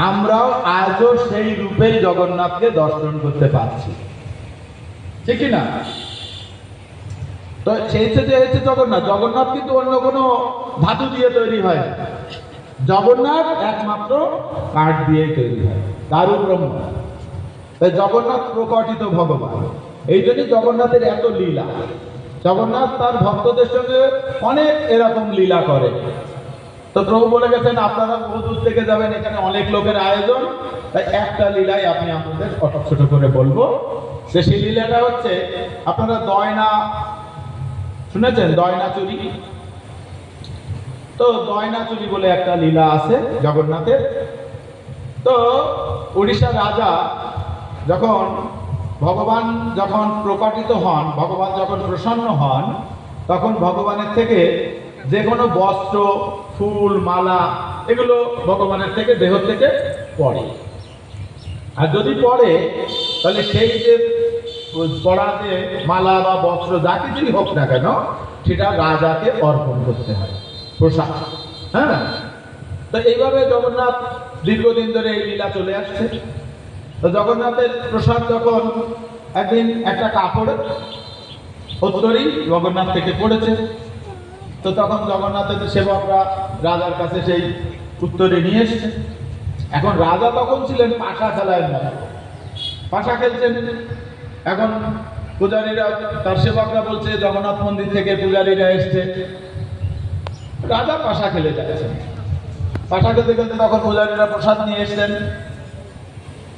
আমরাও আজও সেই রূপেই জগন্নাথকে দর্শন করতে পারছি, ঠিক কি না? তো সেই যে হচ্ছে জগন্নাথ, জগন্নাথ কিন্তু অন্য কোনো ধাতু দিয়ে তৈরি হয় না। জগন্নাথ একমাত্র কাঠ দিয়েই তৈরি হয়, দারু ব্রহ্ম। তাই জগন্নাথ প্রকটিত ভগবান, এই জন্যই জগন্নাথের এত লীলা। জগন্নাথ তার ভক্তদের সঙ্গে অনেক এরকম লীলা করে। তো প্রভু বলে গেছেন আপনারা বহু দূর থেকে যাবেন, এখানে অনেক লোকের আয়োজন, তাই একটা লীলাই আমি আপনাদের ছোট করে বলবো। যে সেই লীলাটা হচ্ছে, আপনারা দয়না শুনেছেন, দয়না চুরি? তো দয়না চুরি বলে একটা লীলা আছে জগন্নাথের। তো উড়িষ্যার রাজা যখন ভগবান যখন প্রকটিত হন, ভগবান যখন প্রসন্ন হন, তখন ভগবানের থেকে যে কোনো বস্ত্র, ফুল, মালা এগুলো ভগবানের থেকে দেহ থেকে পড়ে। আর যদি পড়ে তাহলে সেই যে পড়াতে মালা বা বস্ত্র যা কিছুই হোক না কেন, সেটা রাজাকে অর্পণ করতে হয়, প্রসাদ। হ্যাঁ, তো এইভাবে জগন্নাথ দীর্ঘদিন ধরে এই লীলা চলে আসছে। তো জগন্নাথের প্রসাদ যখন একদিন একটা কাপড় উত্তরই জগন্নাথ থেকে পড়েছে, তো তখন জগন্নাথের সেবকরা রাজার কাছে সেই উত্তরে নিয়ে এসছে। এখন রাজা তখন ছিলেন পাশা খেলায় মতো, পাশা খেলছেন। এখন পূজারীরা, তার সেবকরা বলছে জগন্নাথ মন্দির থেকে পূজারীরা এসছে, রাজা পাশা খেলে যাচ্ছেন। পাশা খেলতে খেলতে তখন পূজারীরা প্রসাদ নিয়ে এসছেন।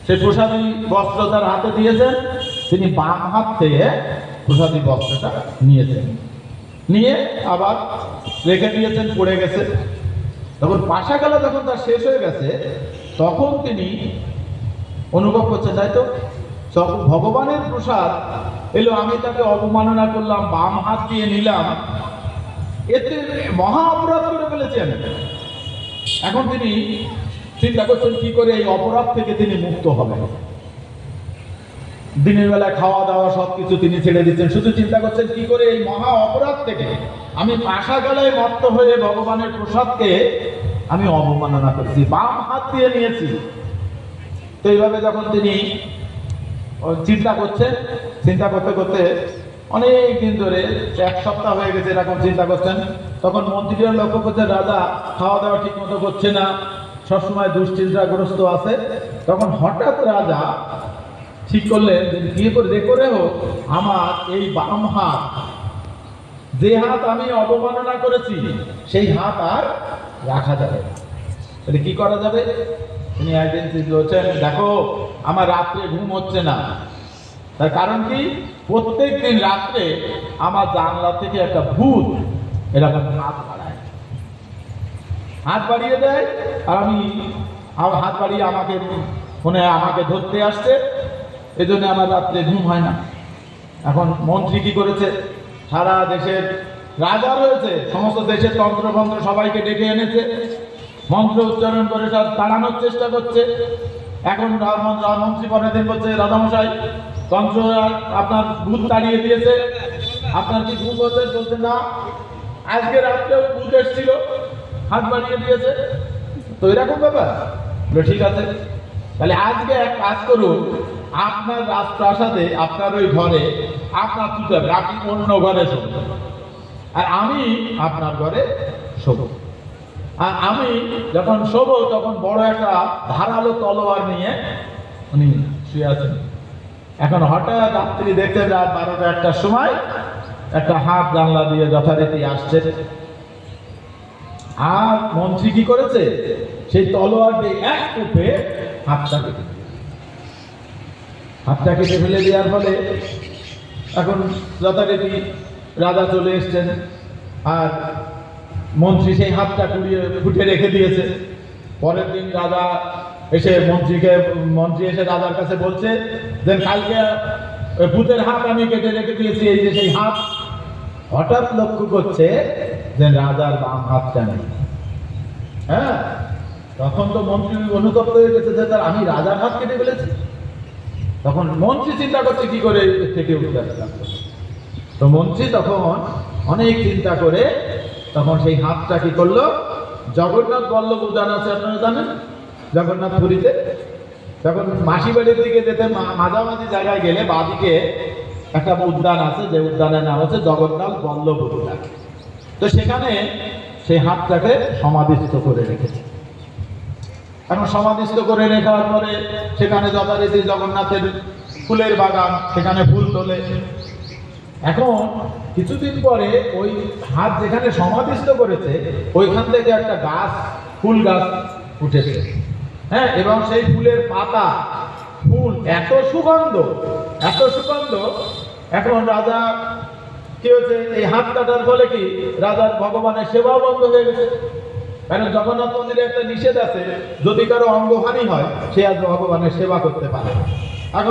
সেই প্রসাদী বস্ত্র তার হাতে দিয়েছেন, তিনি বাম হাত থেকে প্রসাদী বস্ত্রটা নিয়েছেন, নিয়ে আবার রেখে দিয়েছেন, পড়ে গেছে। তখন পাশা খেলা যখন তার শেষ হয়ে গেছে, তখন তিনি অনুভব করছেন, তাই তো ভগবানের প্রসাদ এলো, আমি তাকে অবমাননা করলাম, বাম হাত দিয়ে নিলাম, এতে মহা অপরাধ করে ফেলেছেন। এখন তিনি চিন্তা করছেন কি করে এই অপরাধ থেকে তিনি মুক্ত হবেন। দিনের বেলায় খাওয়া দাওয়া সবকিছু তিনি ছেড়ে দিচ্ছেন, শুধু চিন্তা করছেন কি করে এই মহা অপরাধ থেকে, আমি পাশা গলায় মত্ত হয়ে ভগবানের প্রসাদকে আমি অবমাননা করছি, বাম হাত দিয়ে নিয়েছি। তো এইভাবে যখন তিনি চিন্তা করছেন, চিন্তা করতে করতে অনেক দিন ধরে, এক সপ্তাহ হয়ে গেছে এরকম চিন্তা করছেন, তখন মন্ত্রীরা লক্ষ্য করছেন রাজা খাওয়া দাওয়া ঠিক মতো করছে না, সবসময় দুশ্চিন্তাগ্রস্ত আছে। তখন হঠাৎ রাজা ঠিক করলেন যে করে হোক আমার এই বাম হাত, যে হাত আমি অবমাননা করেছি, সেই হাত আর রাখা যাবে না। তাহলে কি করা যাবে? তিনি একদিন বলছেন, দেখো আমার রাত্রে ঘুম হচ্ছে না, তার কারণ কি, প্রত্যেক দিন রাত্রে আমার জানলা থেকে একটা ভূত এরকম হাত বাড়িয়ে দেয়, আর আমি হাত বাড়িয়ে আমাকে মনে হয় আমাকে ধরতে আসছে, এজন্য আমার রাত্রে ঘুম হয় না। এখন মন্ত্রী কি করেছে, সারা দেশের রাজা রয়েছে, সমস্ত দেশের তন্ত্রমন্ত্র সবাইকে ডেকে এনেছে, মন্ত্র উচ্চারণ করে সব তাড়ানোর চেষ্টা করছে। এখন মন্ত্রী পরের দিন বলছে, রাজামশাই তন্ত্র আপনার ভূত তাড়িয়ে দিয়েছে, আপনার কি ঘুম হচ্ছে? বলছে না, আজকে রাত্রেও ভূত এসেছিল, হাত বাড়িয়ে দিয়েছে। তো এরকম ব্যাপার, ঠিক আছে, তাহলে আজকে এক কাজ করুন, আপনার রাজপ্রাসাদে আপনার ওই ঘরে আপনার চুটাবে, আপনি অন্য ঘরে শোবেন, আর আমি আপনার ঘরে শোব। আর আমি যখন শোব তখন বড় একটা ধারালো তলোয়ার নিয়ে উনি শুয়ে আছেন। এখন হঠাৎ রাত্রি দেখতে রাত 12টা-1টার সময় একটা হাত জানলা দিয়ে যথারীতি আসছে, আর মন্ত্রী কি করেছে, সেই তলোয়ার দিয়ে এক কোপে হাতটা কেটে ফেলে দেওয়ার ফলে এখন যথারীতি রাজা চলে এসছেন, আর মন্ত্রী সেই হাতটা ফুটে রেখে দিয়েছে। পরের দিন রাজা এসে মন্ত্রী এসে রাজার কাছে বলছে যে কালকে ভূতের হাত আমি কেটে রেখে দিয়েছি, এই যে সেই হাত। হঠাৎ লক্ষ্য করছে যে রাজার বাম হাতটা নেই। হ্যাঁ, তখন তো মন্ত্রী অনুতপ্ত হয়ে গেছে যে আমি রাজার হাত কেটে ফেলেছি। তখন মন্ত্রী চিন্তা করছে কি করে থেকে উঠে আসলাম। তো মন্ত্রী তখন অনেক চিন্তা করে তখন সেই হাতটা কি করলো, জগন্নাথ বল্লভ উদ্যান আছে আপনারা জানেন, জগন্নাথ পুরীতে, যখন মাসি বাড়ির দিকে যেতে মাঝামাঝি জায়গায় গেলে বাঁদিকে একটা উদ্যান আছে, যে উদ্যানের নাম হচ্ছে জগন্নাথ বল্লভ উদ্যান। তো সেখানে সেই হাতটাকে সমাধিস্থ করে রেখেছে। এখন সমাধিস্থ করে রেখার পরে সেখানে যথারীতি জগন্নাথের ফুলের বাগান, সেখানে ফুল তোলে। এখন কিছুদিন পরে ওই হাত যেখানে সমাধিস্থ করেছে ওইখান থেকে একটা গাছ, ফুল গাছ উঠেছে, হ্যাঁ, এবং সেই ফুলের পাতা, ফুল এত সুগন্ধ, এত সুগন্ধ। এখন রাজা কি হয়েছে, এই হাত কাটার ফলে কি রাজার ভগবানের সেবাও বন্ধ হয়ে গেছে। কারণ জগন্নাথ মন্দিরে একটা নিষেধ আছে, যদি কারো অঙ্গহানি হয় সে আর ভগবানের সেবা করতে পারে না। এখন